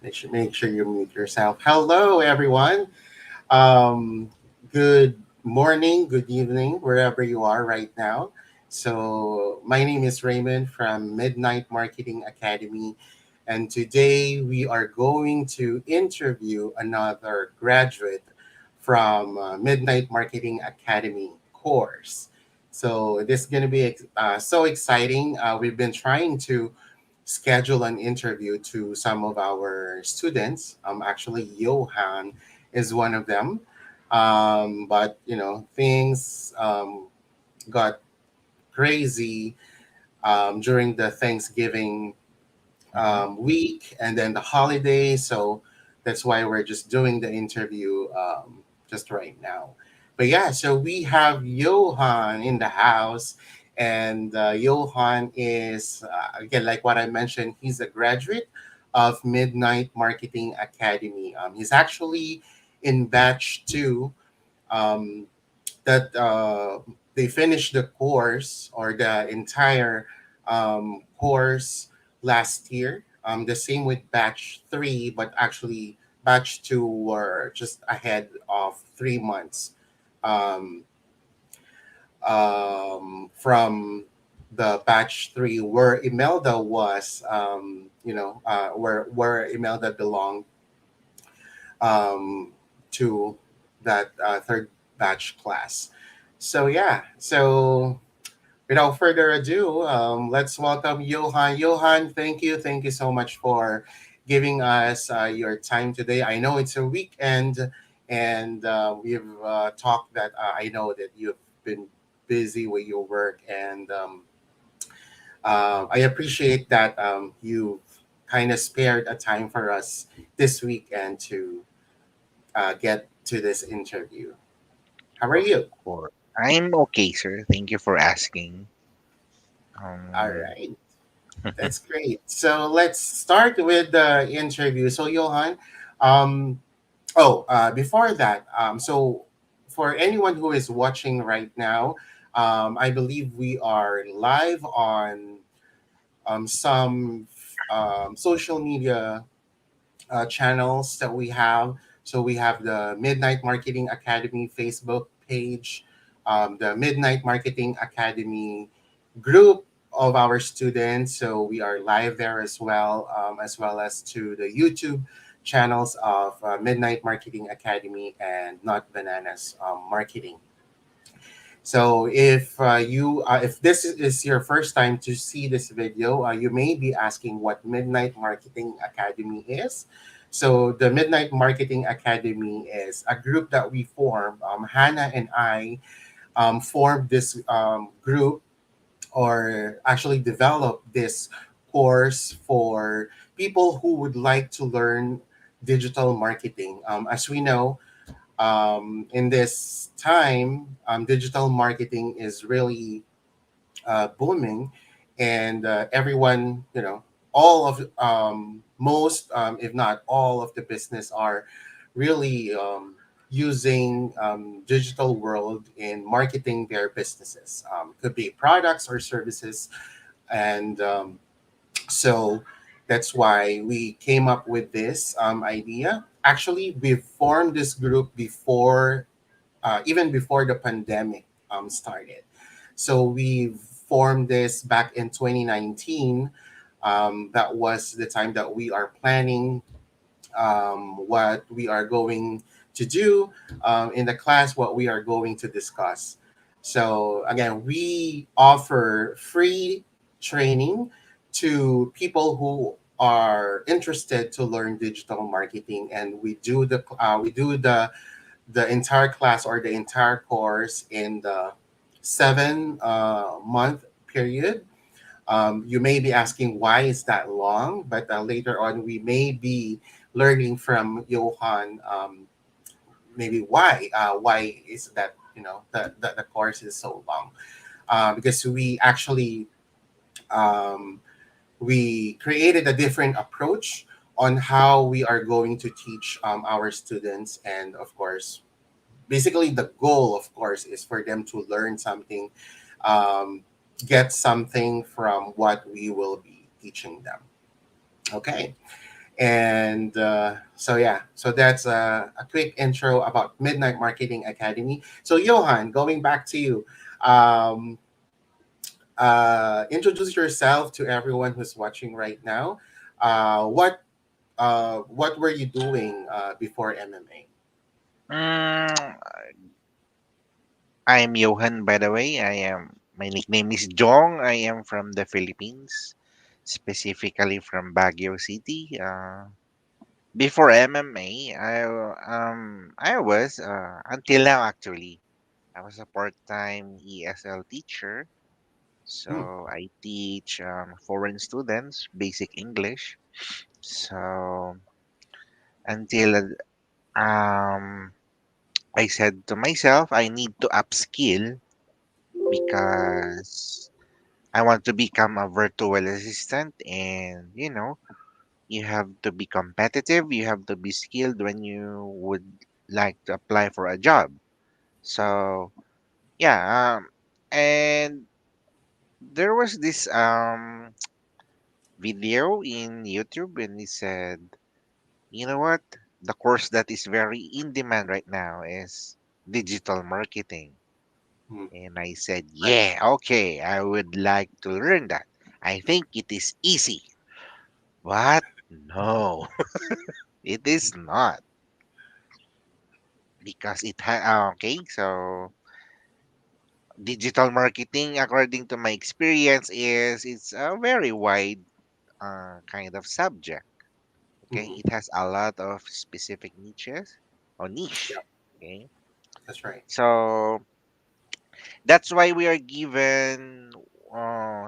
Make sure you mute yourself. Hello, everyone. Um, Good morning, good evening, wherever you are right now. So, my name is Raymond from Midnight Marketing Academy, and today we are going to interview another graduate from Midnight Marketing Academy course. So, this is going to be so exciting. We've been trying to schedule an interview to some of our students. Actually, Johan is one of them. But things got crazy during the Thanksgiving Mhm. week and then the holidays. So that's why we're just doing the interview just right now. But yeah, so we have Johan in the house. And Johan is, again, like what I mentioned, he's a graduate of Midnight Marketing Academy. He's actually in batch two um, that they finished the course or the entire course last year. The same with batch three, but actually batch two were just ahead of 3 months um, from the batch three, where Imelda was, where Imelda belonged um, to that third batch class. So yeah, so without further ado, let's welcome Johan. Johan, thank you so much for giving us your time today. I know it's a weekend, and we've talked that I know that you've been busy with your work, and I appreciate that you've kind of spared a time for us this weekend to get to this interview. How are Of you? course. I'm okay, sir. Thank you for asking. All Um, right. That's great. So let's start with the interview. So Johan, um, before that, so for anyone who is watching right now, I believe we are live on some social media channels that we have. So we have the Midnight Marketing Academy Facebook page, the Midnight Marketing Academy group of our students. So we are live there as well as to the YouTube channels of Midnight Marketing Academy and Not Bananas Marketing. So if this is your first time to see this video, you may be asking what Midnight Marketing Academy is. So the Midnight Marketing Academy is a group that we formed. Hannah and I formed this group, or actually developed this course for people who would like to learn digital marketing. As we know, in this time, digital marketing is really booming, and everyone, all of most, if not all of the business are really using digital world in marketing their businesses. Could be products or services, and so that's why we came up with this idea. Actually, we formed this group before, even before the pandemic started. So we formed this back in 2019. That was the time that we are planning what we are going to do in the class, what we are going to discuss. So, again, we offer free training to people who are interested to learn digital marketing, and we do the entire class or the entire course in the 7 month period. You may be asking why is that long, but later on we may be learning from Johan, maybe why is that, the course is so long, because we actually um, we created a different approach on how we are going to teach our students. And of course, basically the goal, of course, is for them to learn something, um, get something from what we will be teaching them. Okay. And so yeah, so that's a quick intro about Midnight Marketing Academy. So Johan, going back to you, um, introduce yourself to everyone who's watching right now. What were you doing before MMA? Mm, I'm Johan, by the way. My nickname is Jong. I am from the Philippines, specifically from Baguio City. Before MMA, I was until now actually. I was a part-time ESL teacher, Hmm. so I teach foreign students basic English. So until I said to myself, I need to upskill because I want to become a virtual assistant, and you have to be competitive, you have to be skilled when you would like to apply for a job. So, yeah, and there was this video in YouTube, and he said, you know what? The course that is very in demand right now is digital marketing. Hmm. And I said, Right. yeah, okay, I would like to learn that. I think it is easy. What? No, it is not. Because okay, so digital marketing, according to my experience, is it's a very wide kind of subject. Okay, Hmm. it has a lot of specific niches or Yeah, niche. Okay, that's right. so that's why we are given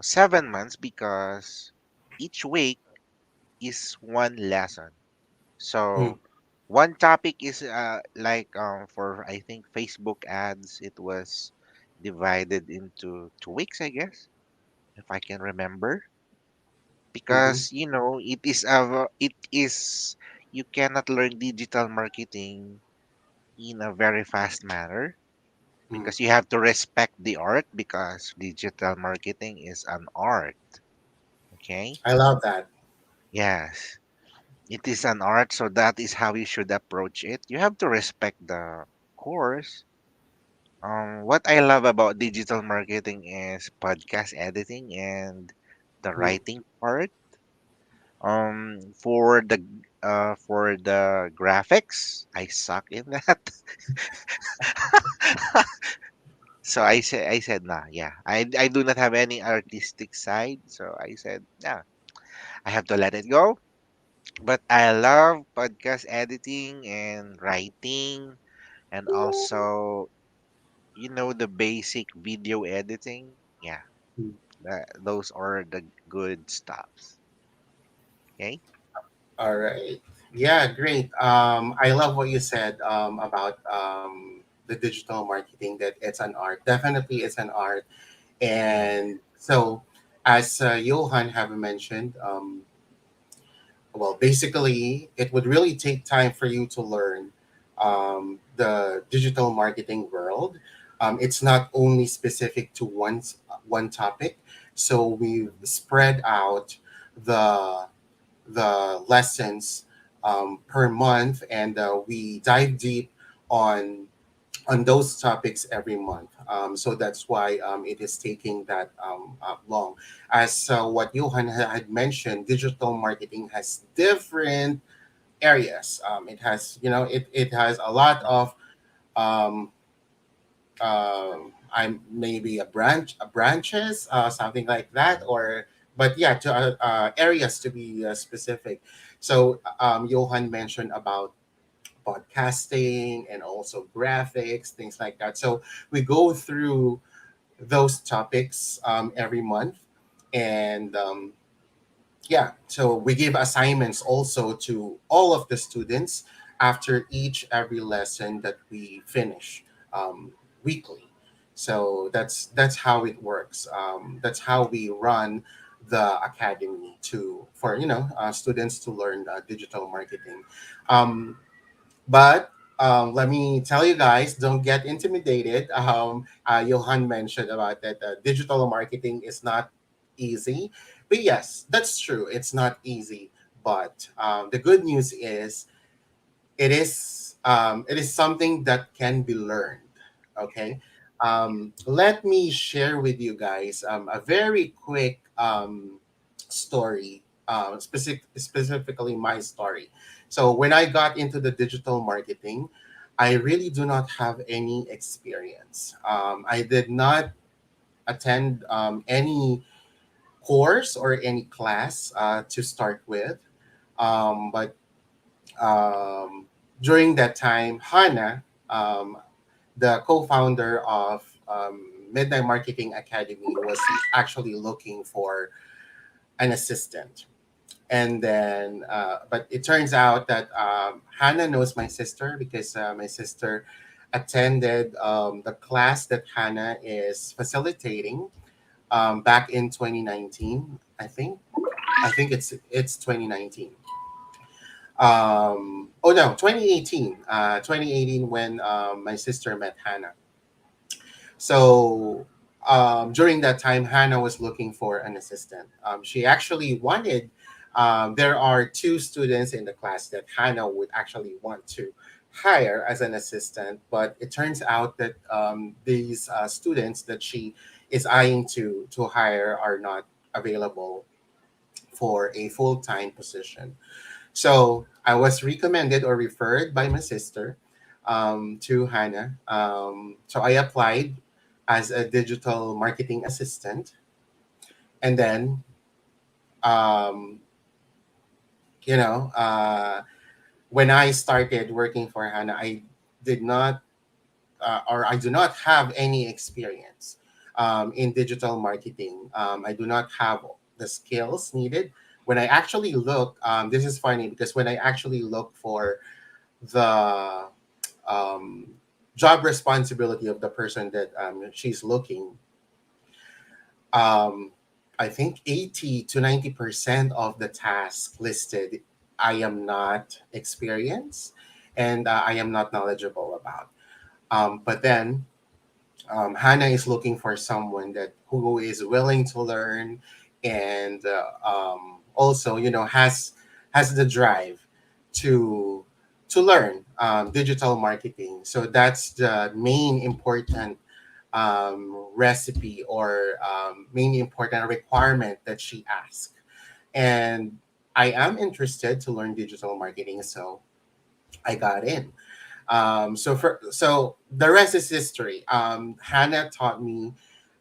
7 months because each week is one lesson. Hmm. So one topic is like for I think Facebook ads, it was divided into 2 weeks, I guess, if I can remember. Hmm. Because it is you cannot learn digital marketing in a very fast manner Hmm. because you have to respect the art because digital marketing is an art. Okay? I love that. Yes. It is an art, so that is how you should approach it. You have to respect the course. What I love about digital marketing is podcast editing and the Hmm. writing part. For the graphics, I suck in that. So I said nah, yeah. I do not have any artistic side, so I said yeah, I have to let it go. But I love podcast editing and writing and also the basic video editing. Yeah, Hmm. those are the good stuffs. Okay. All right. Yeah, great. I love what you said about the digital marketing, that it's an art. Definitely, it's an art. Yeah. And so, as Johan have mentioned, well, basically, it would really take time for you to learn the digital marketing world. It's not only specific to one topic, so we've spread out the lessons per month, and we dive deep on those topics every month. So that's why it is taking that long. As what Johan had mentioned, digital marketing has different areas. It has, it has a lot of um, I'm maybe a branches, something like that, or but yeah, to areas to be specific. So Johan mentioned about podcasting and also graphics, things like that. So we go through those topics every month, and yeah, so we give assignments also to all of the students after every lesson that we finish um, weekly. So that's how it works. That's how we run the academy to for students to learn digital marketing. Um, but let me tell you guys, don't get intimidated. Johan mentioned about that digital marketing is not easy. But yes, that's true. It's not easy. but the good news is it is something that can be learned. Okay, let me share with you guys a very quick story, specifically my story. So when I got into the digital marketing, I really do not have any experience. I did not attend any course or any class to start with. But during that time, Hannah, the co-founder of Midnight Marketing Academy, was actually looking for an assistant. And then, but it turns out that Hannah knows my sister because my sister attended the class that Hannah is facilitating back in 2019. I think it's 2019. Oh no, 2018. 2018 when my sister met Hannah. So during that time, Hannah was looking for an assistant. She actually wanted. There are two students in the class that Hannah would actually want to hire as an assistant, but it turns out that these students that she is eyeing to hire are not available for a full time position. So I was recommended or referred by my sister to Hannah. So I applied as a digital marketing assistant. And then, um, you know, when I started working for Hannah, did not I do not have any experience in digital marketing. I do not have the skills needed. When I actually look, this is funny because when I actually look for the um, job responsibility of the person that she's looking, um, I think 80 to 90% of the tasks listed, I am not experienced and I am not knowledgeable about. But then Hannah is looking for someone that who is willing to learn and also has the drive to to learn digital marketing. So that's the main important recipe or main important requirement that she asked. And I am interested to learn digital marketing, so I got in. So the rest is history. Hannah taught me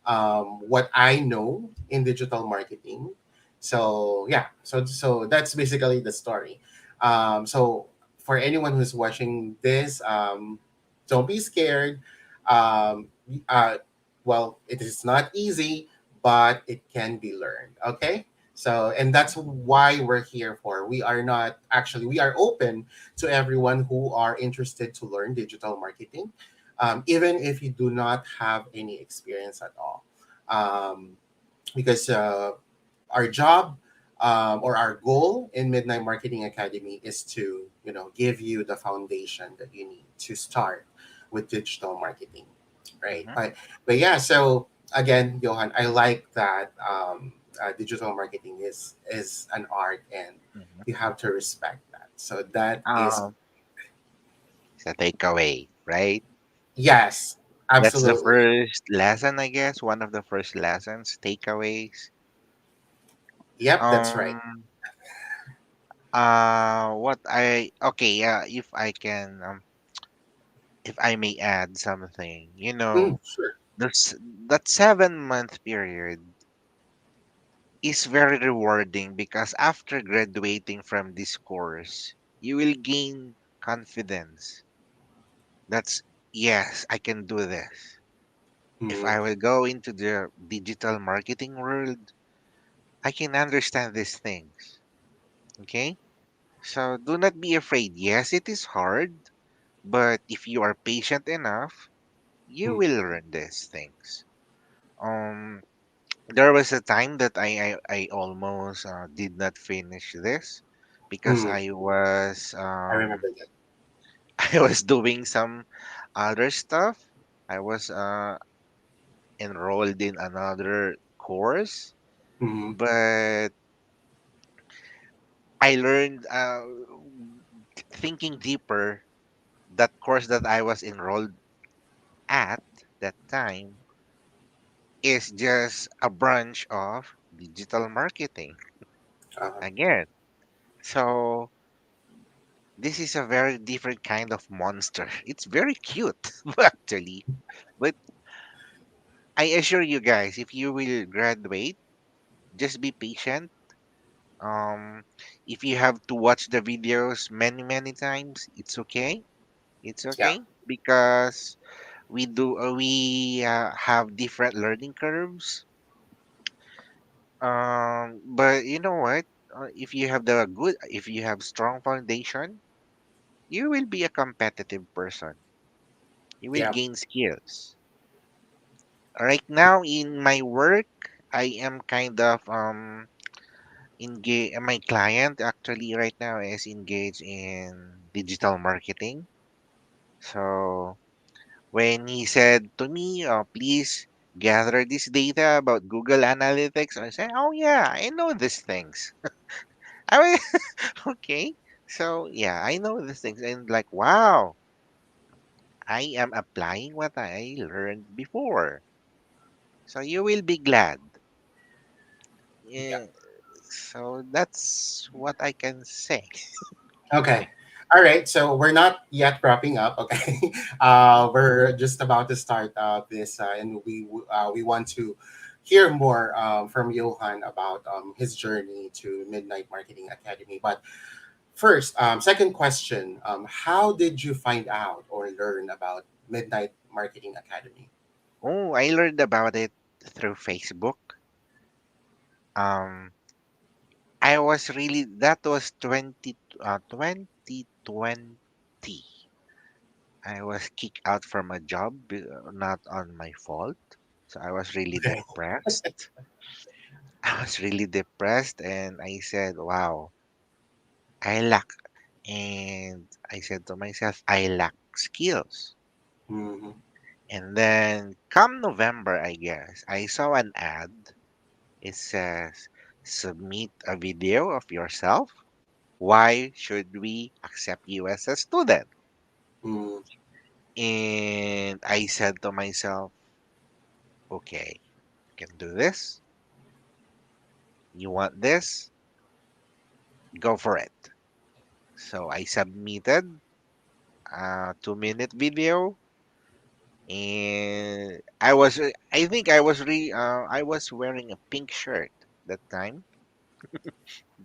what I know in digital marketing. So yeah, so that's basically the story. So for anyone who's watching this, don't be scared. Um, uh, well, it is not easy, but it can be learned. Okay. So, and that's why we're here for. We are not actually, we are open to everyone who are interested to learn digital marketing, even if you do not have any experience at all. Um, because our job or our goal in Midnight Marketing Academy is to, give you the foundation that you need to start with digital marketing, right? Mm-hmm. But yeah, so again, Johan, I like that digital marketing is an art, and Mm-hmm. you have to respect that. So that is Um, it's a takeaway, right? yes, That's the absolutely. first lesson, I guess. One of the first lessons, takeaways. Yep, that's right. Um, what I okay, if I can, if I may add something, Sure. this that 7 month period is very rewarding because after graduating from this course, you will gain confidence. That's yes, I can do this. If Mm-hmm. I will go into the digital marketing world, I can understand these things. Okay? So do not be afraid. Yes, it is hard, but if you are patient enough, you will learn these things. Um, there was a time that I almost did not finish this because Mm-hmm. I remember that. I was doing some other stuff. I was enrolled in another course, Mm-hmm. but I learned, thinking deeper, that course that I was enrolled at that time is just a branch of digital marketing Uh-huh. again. So this is a very different kind of monster. It's very cute, actually. But I assure you guys, if you will graduate, just be patient. Um, if you have to watch the videos many, many times, it's okay. It's Yeah. okay because we have different learning curves. But you know what? If you have strong foundation, you will be a competitive person. You will Yeah. gain skills. Right now in my work, I am kind of engage. My client actually right now is engaged in digital marketing. So when he said to me, please gather this data about Google Analytics, I said, oh yeah, I know these things. I mean, okay. So yeah, I know these things, and like, wow, I am applying what I learned before. So you will be glad. Yeah. Yeah. So that's what I can say. Okay. All right. So we're not yet wrapping up. Okay. We're just about to start this, and we want to hear more from Johan about his journey to Midnight Marketing Academy. But first, second question: how did you find out or learn about Midnight Marketing Academy? Oh, I learned about it through Facebook. Um, I was really that was 2020. I was kicked out from a job, not on my fault. So I was really Okay. depressed. I was really depressed, and I said, "Wow, I lack." And I said to myself, "I lack skills." Mm-hmm. And then, come November, I guess, I saw an ad. It says, "Submit a video of yourself. Why should we accept you as a student?" Mm-hmm. And I said to myself, okay, you can do this. You want this? Go for it. So I submitted a 2 minute video, and I think I was wearing a pink shirt that time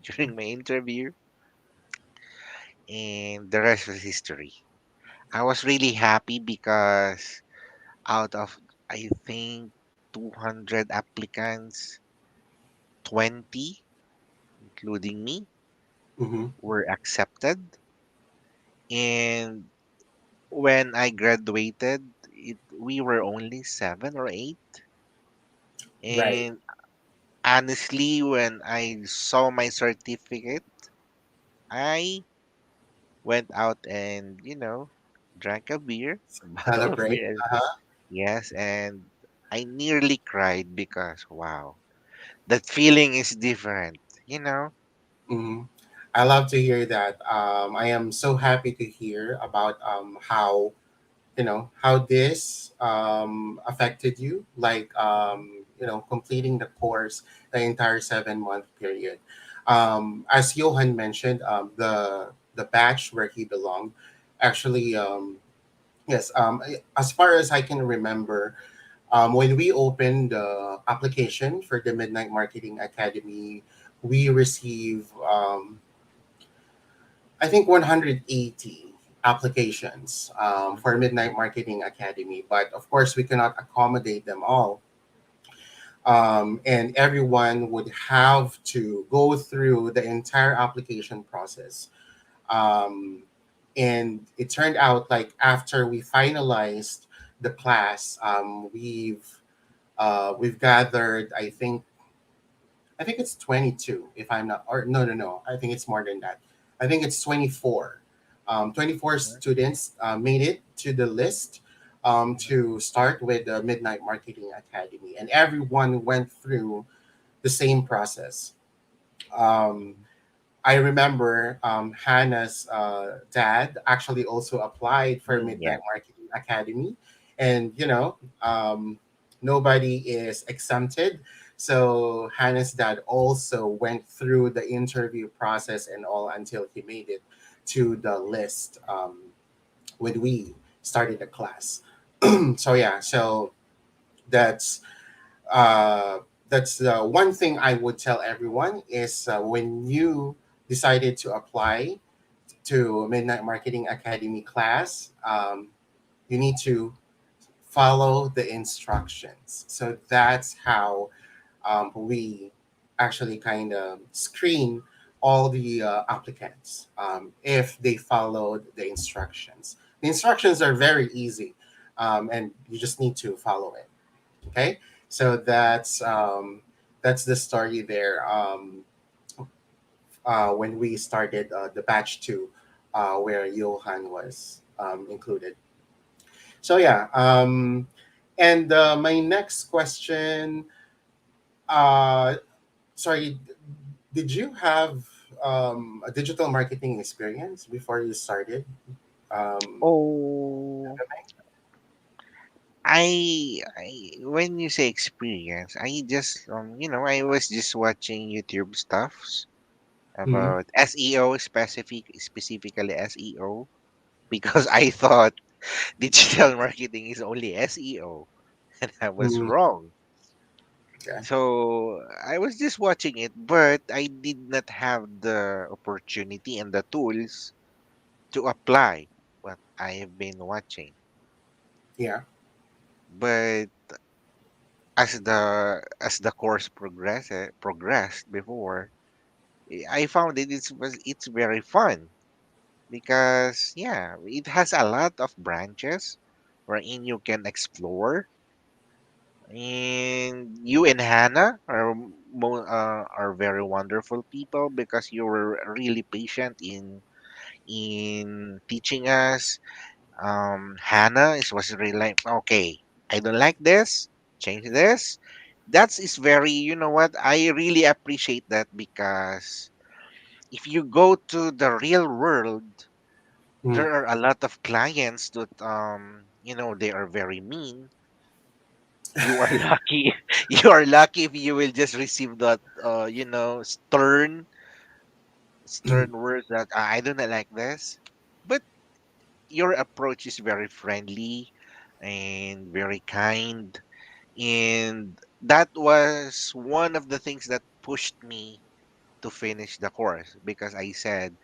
during my interview, and the rest was history. I was really happy because out of, I think, 200 applicants, 20, including me, Mm-hmm. were accepted. And when I graduated, we were only 7 or 8. Right. And honestly, when I saw my certificate, I went out and, drank a beer, a bottle of Celebrate. beer. Uh-huh. Yes, and I nearly cried because, wow, that feeling is different, you know? Mm-hmm. I love to hear that. I am so happy to hear about how how this affected you, like completing the course, the entire 7 month period. As Johan mentioned, the batch where he belonged, actually, yes. As far as I can remember, when we opened the application for the Midnight Marketing Academy, we receive I think 180 applications for Mhm, Midnight Marketing Academy, but of course we cannot accommodate them all. And everyone would have to go through the entire application process. Um, and it turned out like after we finalized the class, we've gathered I think it's 22 if I'm not, or no, I think it's more than that. I think it's 24. 24 mhm, students made it to the list mhm, to start with the Midnight Marketing Academy, and everyone went through the same process. Um, mhm, I remember Hannah's dad actually also applied for Yeah. Midnight Marketing Academy, and nobody is exempted. So Hannah's dad also went through the interview process and all until he made it to the list when we started the class. So yeah, so that's uh, that's one thing I would tell everyone is when you decided to apply to Midnight Marketing Academy class, you need to follow the instructions. So that's how we actually kind of screen all the applicants if they followed the instructions. The instructions are very easy, and you just need to follow it. Okay, so that's the story there. When we started the batch two, where Johan was included. So yeah, and my next question. Uh, Sorry, did you have a digital marketing experience before you started? Um, Oh, when you say experience, I just I was just watching YouTube stuffs mhm, about SEO, specifically SEO, because I thought digital marketing is only SEO, and I was mhm, wrong. okay. So I was just watching it, but I did not have the opportunity and the tools to apply what I have been watching. Yeah. But as the course progressed before, I found it's very fun because yeah, it has a lot of branches wherein you can explore. And you and Hannah are very wonderful people because you were really patient in teaching us. Hannah was really like, okay, I don't like this, change this. That is very, you know what? I really appreciate that because if you go to the real world, Mm, there are a lot of clients that they are very mean. You are lucky. You are lucky if you will just receive that stern words that I do not like this. But your approach is very friendly and very kind, and that was one of the things that pushed me to finish the course because I said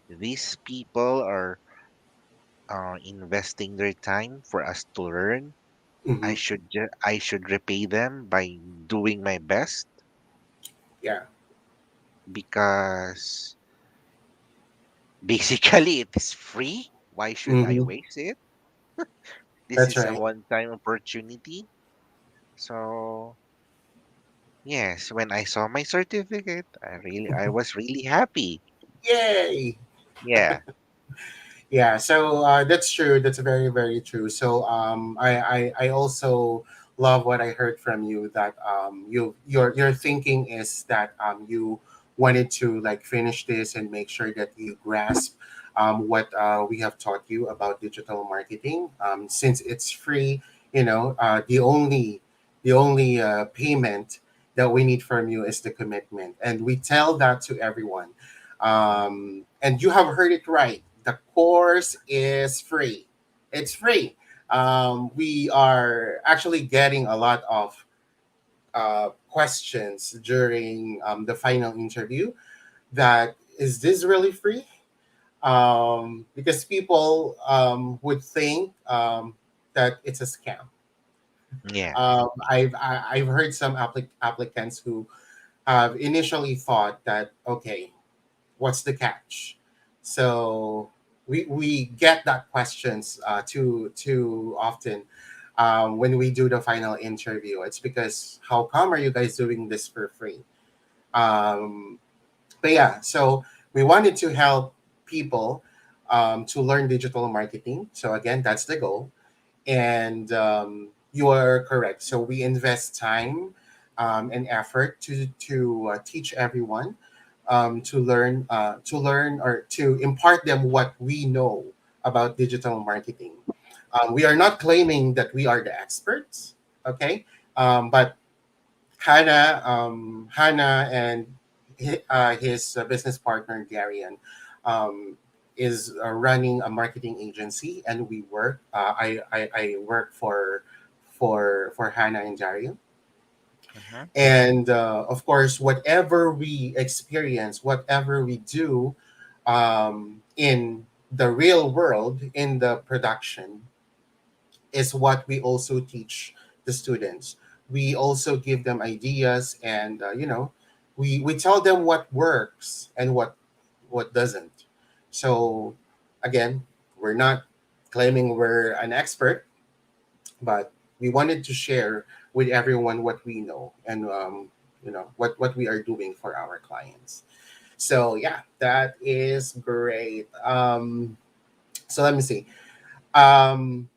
these people are investing their time for us to learn. mhm, I should repay them by doing my best yeah. because basically it is free. Why should I Hmm. waste it? This That's is a right. one-time opportunity. So yes, when I saw my certificate, I was really happy. Yay! Yeah. Yeah, so that's true. That's very, very true. So I also love what I heard from you that your thinking is that you wanted to like finish this and make sure that you grasp what we have taught you about digital marketing. Since it's free, the only payment that we need from you is the commitment, and we tell that to everyone. And you have heard it right. The course is free. It's free. We are actually getting a lot of questions during the final interview. That is this really free? Because people would think that it's a scam. Yeah. I've heard some applicants who have initially thought that okay, what's the catch? So we get that questions too often when we do the final interview. It's because how come are you guys doing this for free? Um, but yeah, so we wanted to help people to learn digital marketing. So again, that's the goal, and you are correct. So we invest time and effort to teach everyone to learn or to impart them what we know about digital marketing. We are not claiming that we are the experts, okay? But Hannah and his business partner Darian um, is running a marketing agency, and we work. I work for Hannah and Darian, Mm-hmm. and of course, whatever we experience, whatever we do in the real world, in the production, is what we also teach the students. We also give them ideas, and we tell them what works and what doesn't. So again, we're not claiming we're an expert, but we wanted to share with everyone what we know, and what we are doing for our clients. So yeah, that is great. So let me see. Um,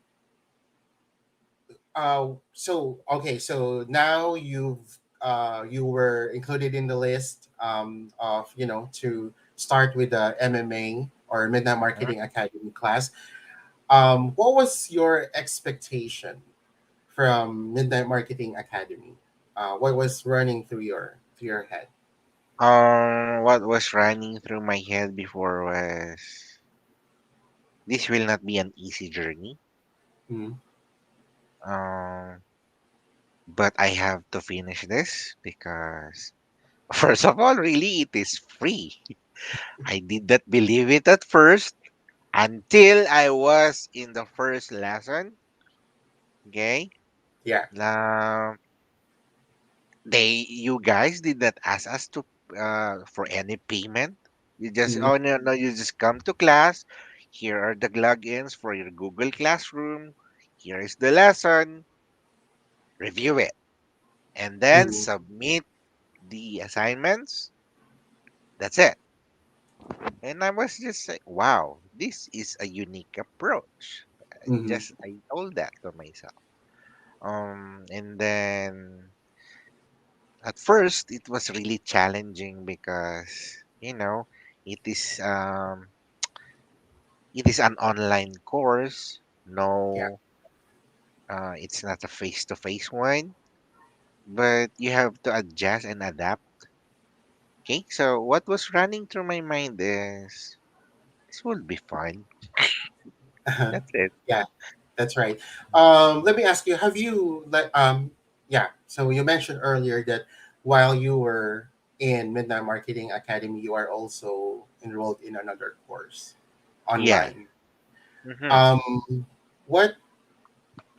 so okay, so now you were included in the list of to start with the MMA or Midnight Mm-hmm. Marketing Academy class. What was your expectation from Midnight Marketing Academy? What was running through your head? What was running through my head before was this will not be an easy journey. Mm-hmm. Um, but I have to finish this because first of all, really, it is free. I did not believe it at first until I was in the first lesson. Okay. Yeah. Now you guys did not ask us to for any payment. You just Mm-hmm. oh no, you just come to class. Here are the logins for your Google Classroom. Here is the lesson. Review it and then Mm-hmm. submit the assignments. That's it. And I was just like, wow, this is a unique approach. Mm-hmm. Just I told that to myself. And then at first it was really challenging because it is um it is an online course. Yeah. No, it's not a face-to-face one, but you have to adjust and adapt. Okay, so what was running through my mind is this will be fun. That's it. Yeah. That's right. Let me ask you: have you yeah? So you mentioned earlier that while you were in Midnight Marketing Academy, you are also enrolled in another course Yeah. online. Mm-hmm. Um, what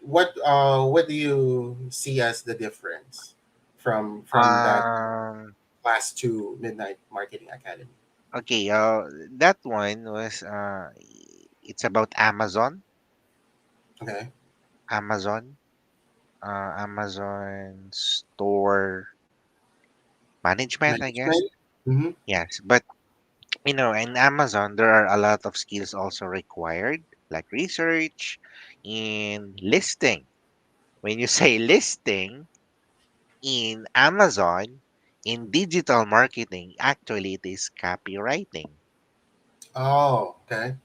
what do you see as the difference from that Um. class to Midnight Marketing Academy? Okay. That one was it's about Amazon. Okay, Amazon. Amazon store management, I guess. management. Mm-hmm. Yes, but in Amazon there are a lot of skills also required, like research in listing. When you say listing in Amazon, in digital marketing, actually it is copywriting. Oh, okay.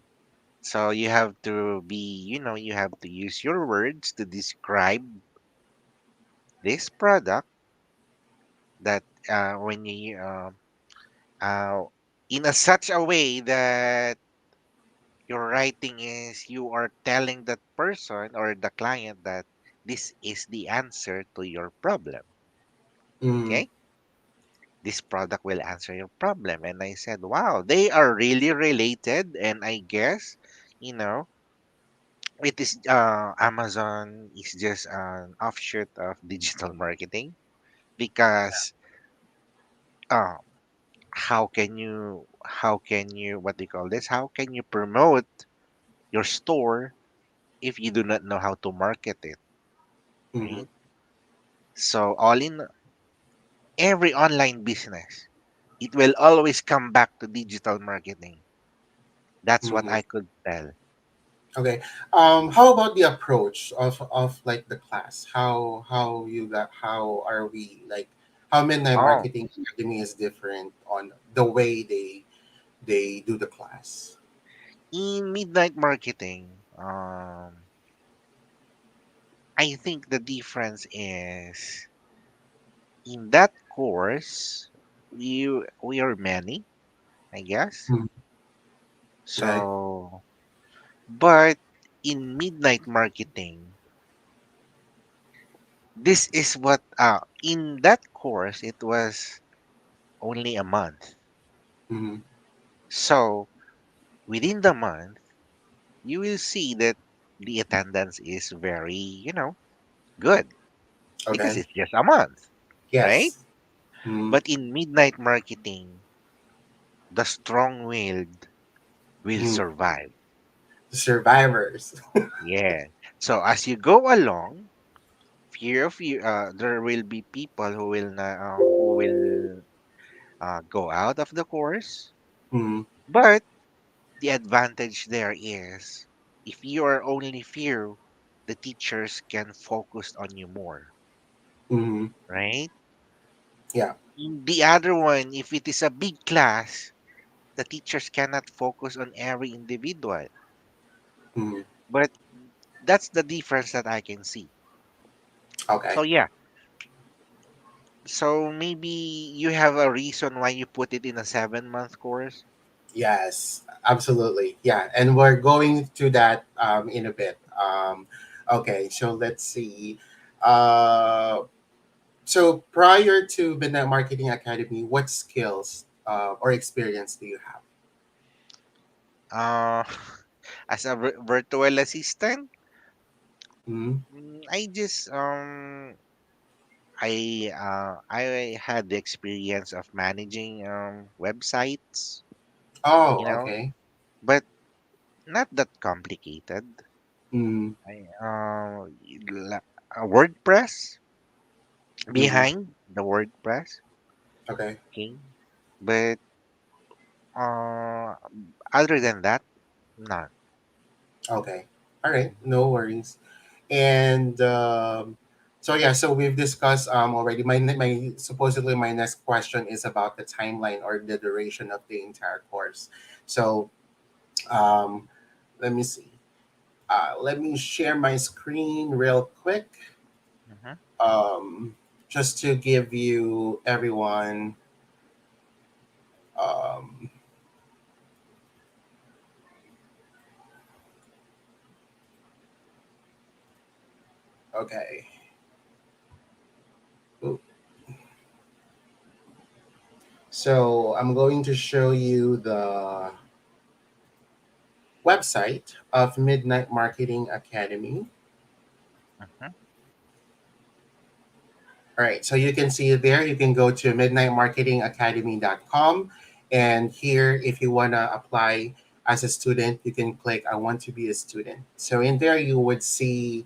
So you have to you have to use your words to describe this product that when you uh, in a such a way that your writing is you are telling that person or the client that this is the answer to your problem. Mm-hmm. Okay, this product will answer your problem. And I said, wow, they are really related. And I guess you know it is Amazon is just an offshoot of digital marketing because uh how can you what do you call this, how can you promote your store if you do not know how to market it, Mm-hmm. right? So all in every online business, it will always come back to digital marketing. That's what Mm-hmm. I could tell. Okay. How about the approach of like the class? How you got? How are we like? how Midnight Oh, Marketing Academy is different on the way they do the class. in midnight marketing, I think the difference is in that course, we are many, I guess. Mm. Okay. So, but in midnight marketing, this is what in that course it was only a month. Mm-hmm. So within the month, you will see that the attendance is very, good because Okay. it's just a month, right? Yes. Mm. But in midnight marketing, the strong-willed will Mm. survive. Survivors. Yeah. So as you go along, fear of you, there will be people who will go out of the course. Mm. But the advantage there is if you are only few, the teachers can focus on you more, Mm. right? Yeah. In the other one, if it is a big class, the teachers cannot focus on every individual. Mm. But that's the difference that I can see. Okay. So yeah, so maybe you have a reason why you put it in a 7 month course. Yes, absolutely. Yeah, and we're going to that in a bit. Okay, so let's see. Uh, so prior to Midnight Marketing Academy, what skills or experience do you have? Uh, as a virtual assistant, Mm. I just I had the experience of managing websites, Oh, you know, okay. but not that complicated. Mm. I WordPress Mm. behind the WordPress, Okay. okay, but uh other than that, none. Okay. All right. No worries. And so yeah, so we've discussed already. My supposedly my next question is about the timeline or the duration of the entire course. So um, let me see. Let me share my screen real quick, Mhm. um, just to give you everyone. Um, okay. Ooh. So I'm going to show you the website of Midnight Marketing Academy. Mhm. All right, so you can see it there. You can go to midnightmarketingacademy.com. And here, if you want to apply as a student, you can click I want to be a student. So in there, you would see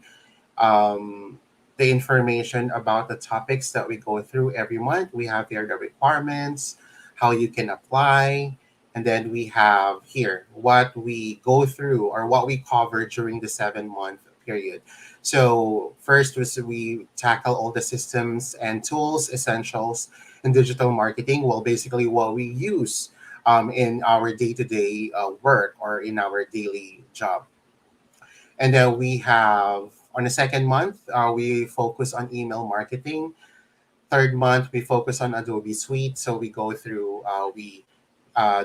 the information about the topics that we go through every month. We have here the requirements, how you can apply, and then we have here what we go through or what we cover during the 7 month period. So first was we tackle all the systems and tools essentials in digital marketing. Well, basically what we use in our day-to-day work or in our daily job. And then we have on the second month, we focus on email marketing. Third month, we focus on Adobe Suite. So we go through, we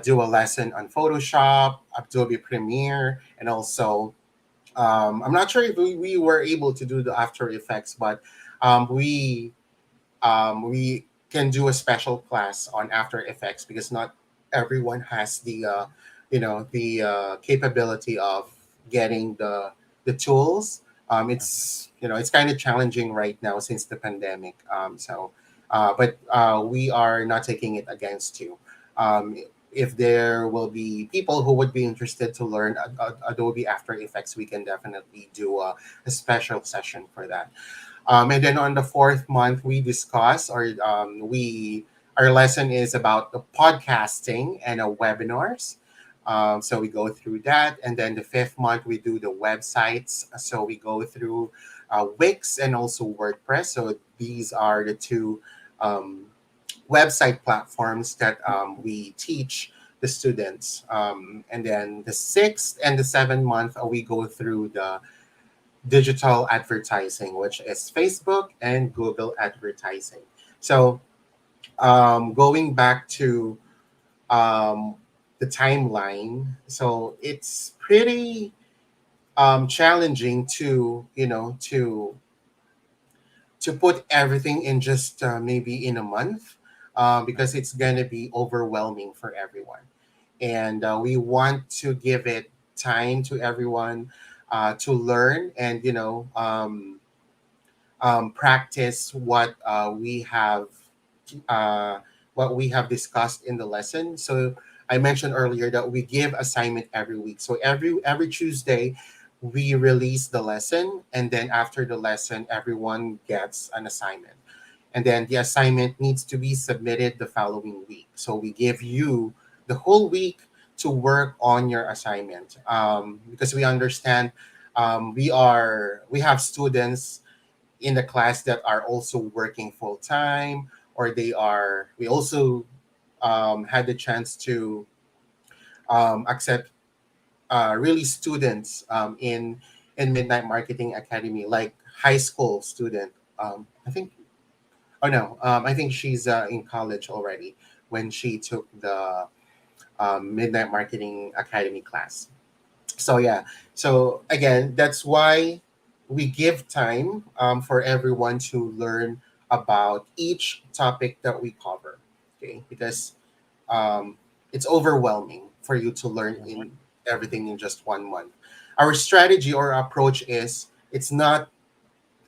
do a lesson on Photoshop, Adobe Premiere, and also, I'm not sure if we were able to do the After Effects, but we can do a special class on After Effects because not everyone has the capability of getting the tools. Mhm. It's kind of challenging right now since the pandemic. But we are not taking it against you. Um, if there will be people who would be interested to learn Adobe After Effects, we can definitely do a special session for that. And then on the fourth month, we discuss or we our lesson is about the podcasting and webinars. So we go through that, and then the fifth month we do the websites. So we go through Wix and also WordPress. So these are the two. website platforms that we teach the students. And then the 6th and the 7th month, we go through the digital advertising, which is Facebook and Google advertising. So going back to um, the timeline, so it's pretty challenging to put everything in just maybe in a month, because it's gonna be overwhelming for everyone, and we want to give it time to everyone to learn and practice uh, what we have discussed in the lesson. So I mentioned earlier that we give assignment every week. So every Tuesday, we release the lesson, and then after the lesson, everyone gets an assignment, and then the assignment needs to be submitted the following week. So we give you the whole week to work on your assignment, because we understand we have students in the class that are also working full time, or we also had the chance to accept really students in Midnight Marketing Academy, like high school student. I think, oh no, I think she's in college already when she took the Midnight Marketing Academy class. So yeah, so again, that's why we give time for everyone to learn about each topic that we cover. Okay, because um, it's overwhelming for you to learn Mhm. in everything in just 1 month. Our strategy or approach is it's not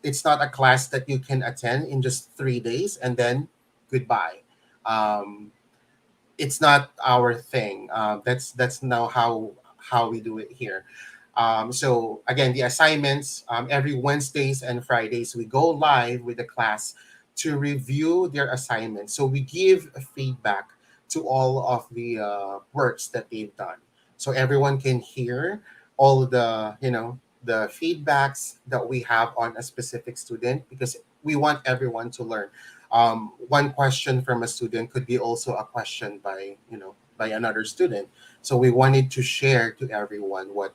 a class that you can attend in just 3 days and then goodbye. Um, it's not our thing. That's now how we do it here. So again, the assignments, every Wednesdays and Fridays we go live with the class to review their assignments. So we give feedback to all of the works that they've done, so everyone can hear all the feedbacks that we have on a specific student, because we want everyone to learn. One question from a student could be also a question by another student. So we wanted to share to everyone what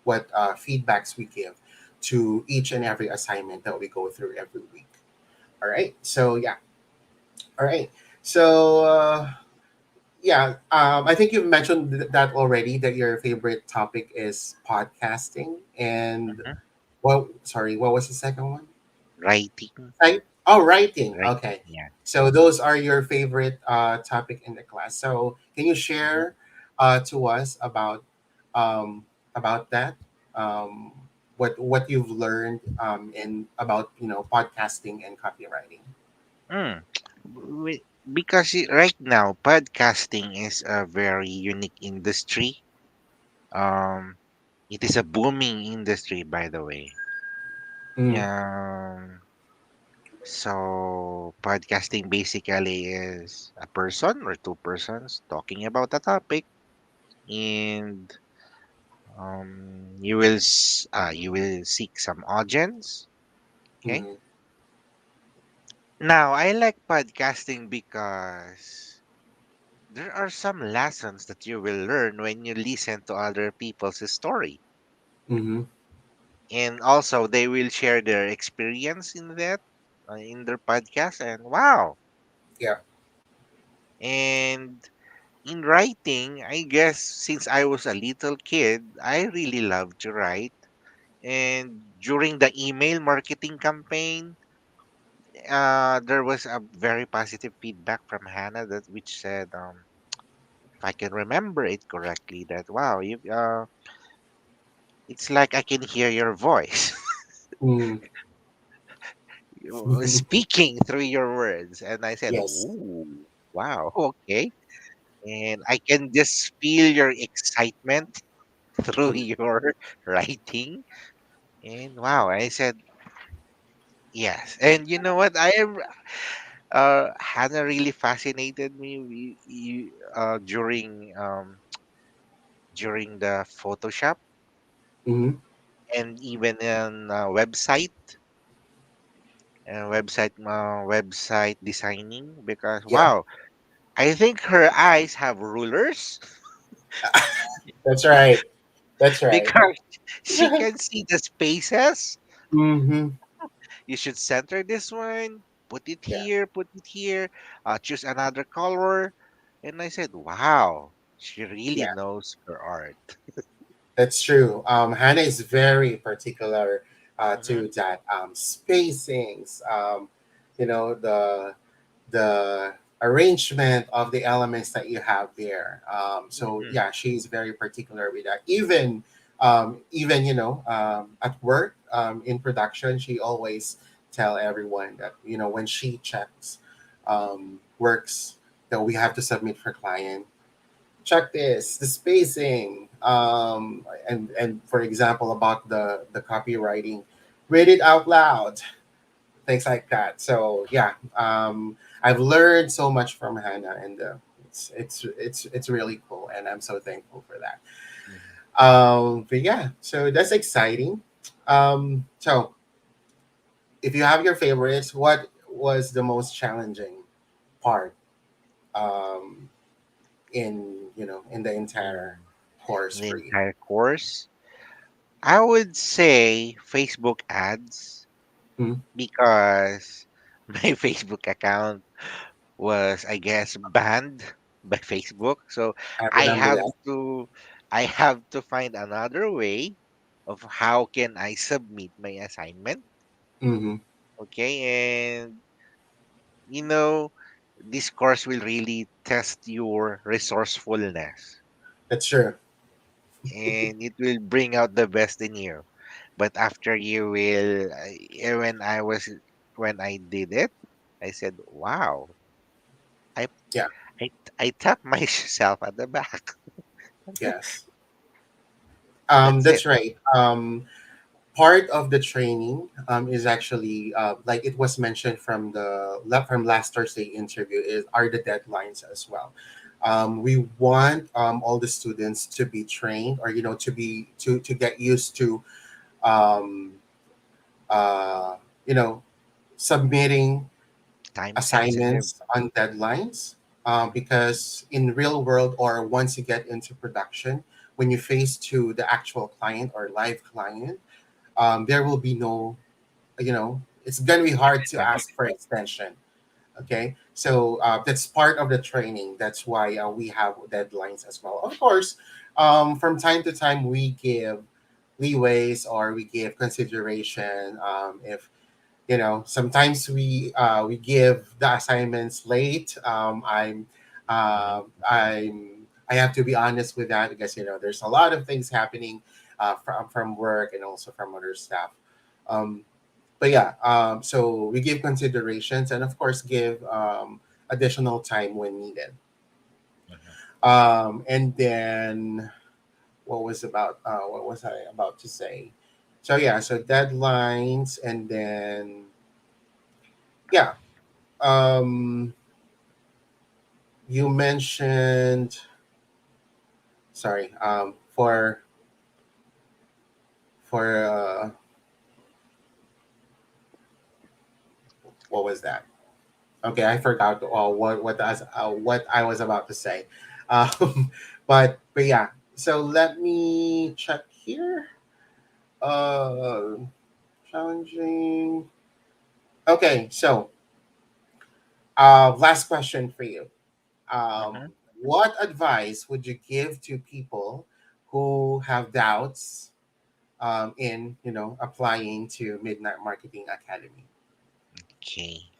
feedbacks we give to each and every assignment that we go through every week. All right. So yeah. All right. So yeah, I think you've mentioned that already, that your favorite topic is podcasting, and Mhm. what was the second one? Writing, Writing. right? Okay. Yeah. So those are your favorite topic in the class. So can you Mhm. share to us about that? Um, what you've learned in about podcasting and copywriting. Mm. Because right now, podcasting is a very unique industry. Um, it is a booming industry, by the way. Mm, Yeah. So, podcasting basically is a person or two persons talking about a topic, and you will seek some audience. Okay. mm, Now, I like podcasting because there are some lessons that you will learn when you listen to other people's story. mm-hmm. And also, they will share their experience in that, in their podcast. And wow. Yeah. And in writing, I guess since I was a little kid, I really loved to write. And during the email marketing campaign, there was a very positive feedback from Hannah that which said, if I can remember it correctly, that wow, it's like I can hear your voice Mm. speaking through your words. And I said, Yes. ooh, wow, okay. And I can just feel your excitement through Mm, your writing. And wow, I said, yes. And you know what? I am Hannah really fascinated me during the Photoshop mm-hmm. and even on website. and website designing because Yeah, wow, I think her eyes have rulers that's right. That's right. because she can see the spaces. Mm-hmm. You should center this one, Yeah, put it here, choose another color. And I said, wow, she really yeah, knows her art. that's true. Hannah is very particular Mm-hmm, to that spacings. The arrangement of the elements that you have there. So mm-hmm, yeah, she's very particular with that. Even at work, in production, she always tell everyone that when she checks works that we have to submit for client, check this, the spacing, and for example about the copywriting, read it out loud, things like that. So yeah, I've learned so much from Hannah, and it's really cool, and I'm so thankful for that. mm-hmm. But yeah, so that's exciting. So if you have your favorites, what was the most challenging part um, in the entire course The for you? entire course. I would say Facebook ads Hmm. because my Facebook account was, I guess, banned by Facebook. So I I remember have that. to I have to find another way of how can I submit my assignment. Hmm. Okay, and you know, this course will really test your resourcefulness That's true. and it will bring out the best in you. But after you will, when I did it, I said, "Wow, I Yeah. I tapped myself at the back." Yes. That's it. That's right. Part of the training is actually like it was mentioned from last Thursday interview is are the deadlines as well. We want all the students to be trained or to get used to um, uh, you know submitting Time sensitive. assignments on deadlines, because in real world or once you get into production, when you face to the actual client or live client, there will be no, it's going to be hard to Extension. ask for extension. Okay, so that's part of the training. That's why we have deadlines as well. Of course, from time to time we give leeways or we give consideration. If sometimes we give the assignments late. Mhm. I have to be honest with that because there's a lot of things happening from work and also from other staff. um, but yeah, so we give considerations and of course give additional time when needed. Mhm. And then what was I about to say? So yeah, so deadlines, and then yeah. Um, you mentioned, sorry, for what was that? Okay, I forgot what I was about to say. But yeah. So let me check here. Uh, challenging. Okay, so last question for you. Mhm. What advice would you give to people who have doubts in applying to Midnight Marketing Academy? Okay.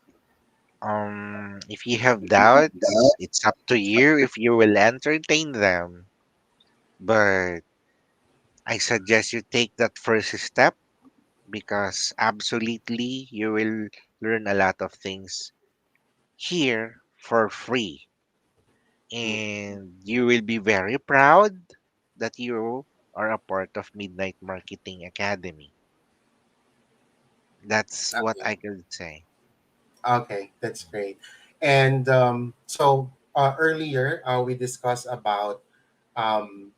If you have doubts, it's up to you if you will entertain them. But I suggest you take that first step because absolutely you will learn a lot of things here for free. Mm, And you will be very proud that you are a part of Midnight Marketing Academy. That's what okay. I could say. Okay, that's great. And so earlier we discussed about um,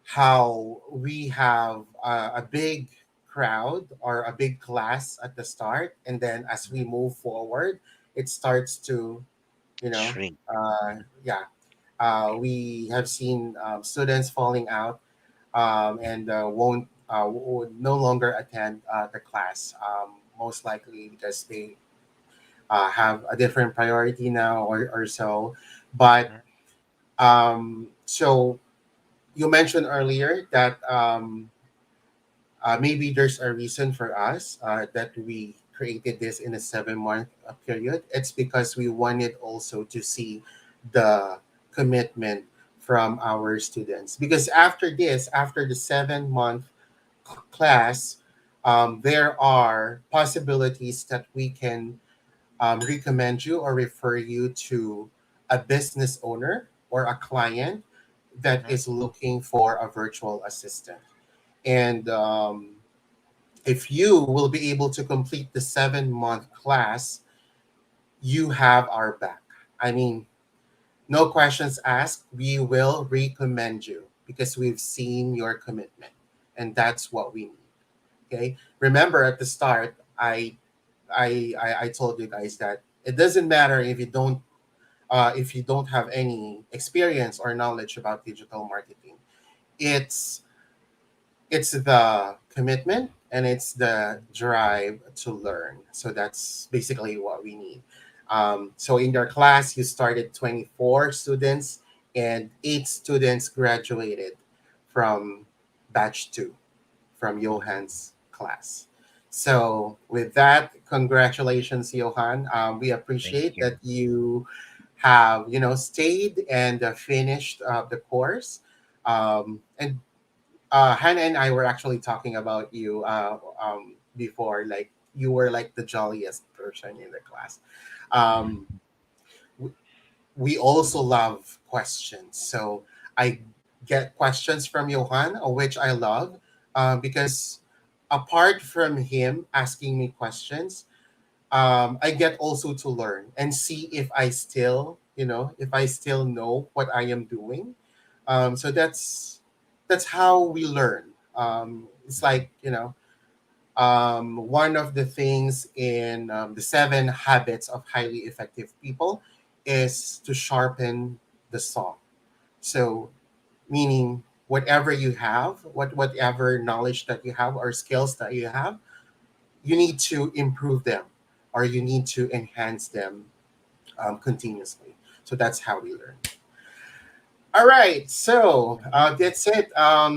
how we have a big crowd or a big class at the start, and then as we move forward, it starts to, you know, Shrink. yeah, we have seen students falling out and won't would no longer attend the class, most likely because they have a different priority now or so. But Mhm, so you mentioned earlier that maybe there's a reason for us that we created this in a 7 month period. It's because we wanted also to see the commitment from our students. Because after this, after the 7 month class, there are possibilities that we can recommend you or refer you to a business owner or a client that mhm, is looking for a virtual assistant. And if you will be able to complete the 7 month class, you have our back. I mean, no questions asked. We will recommend you because we've seen your commitment, and that's what we need. Okay. Remember at the start, I told you guys that it doesn't matter if you don't have any experience or knowledge about digital marketing. It's it's the commitment and it's the drive to learn. So that's basically what we need. So in your class, you started 24 students and 8 students graduated from batch 2 from mhm. Johann's class. So with that, congratulations, Johann. We Thank appreciate that you. you have stayed and finished the course. And Hannah and I were actually talking about you before. Like you were like the jolliest person in the class. Um, Mhm. w- we also love questions, so I get questions from Johan, which I love because apart from him asking me questions, I get also to learn and see if I still, if I still know what I am doing. So that's how we learn. It's like one of the things in the 7 habits of highly effective people is to sharpen the saw. So meaning whatever you have, whatever knowledge that you have or skills that you have, you need to improve them or you need to enhance them continuously. So that's how we learn. All right, so that's it.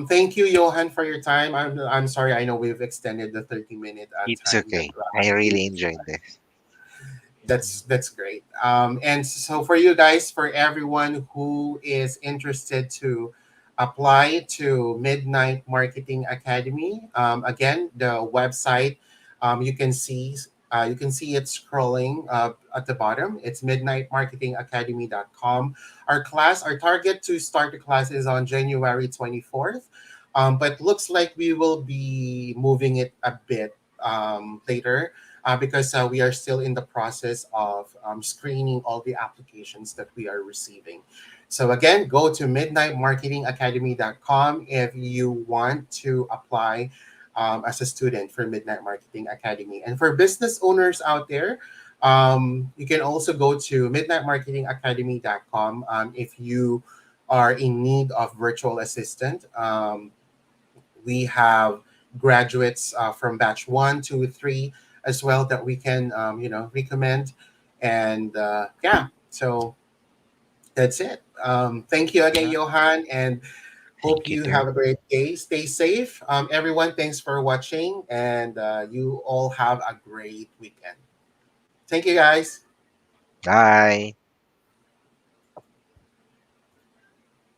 Thank you, Johan, for your time. I'm sorry. I know we've extended the 30-minute It's time that okay. I really enjoyed this. that's great. And so for you guys, for everyone who is interested to apply to Midnight Marketing Academy, again, the website you can see it scrolling at the bottom. It's midnightmarketingacademy.com. Our target to start the class is on January 24th, but looks like we will be moving it a bit later because we are still in the process of screening all the applications that we are receiving. So again, go to midnightmarketingacademy.com if you want to apply as a student for Midnight Marketing Academy. And for business owners out there, you can also go to midnightmarketingacademy.com if you are in need of virtual assistant. We have graduates from batch 1, 2, 3 as well that we can recommend. And yeah, so that's it. Thank you again, Mhm. Johan, and hope Thank you you too. have a great day. Stay safe, everyone. Thanks for watching, and you all have a great weekend. Thank you, guys. Bye.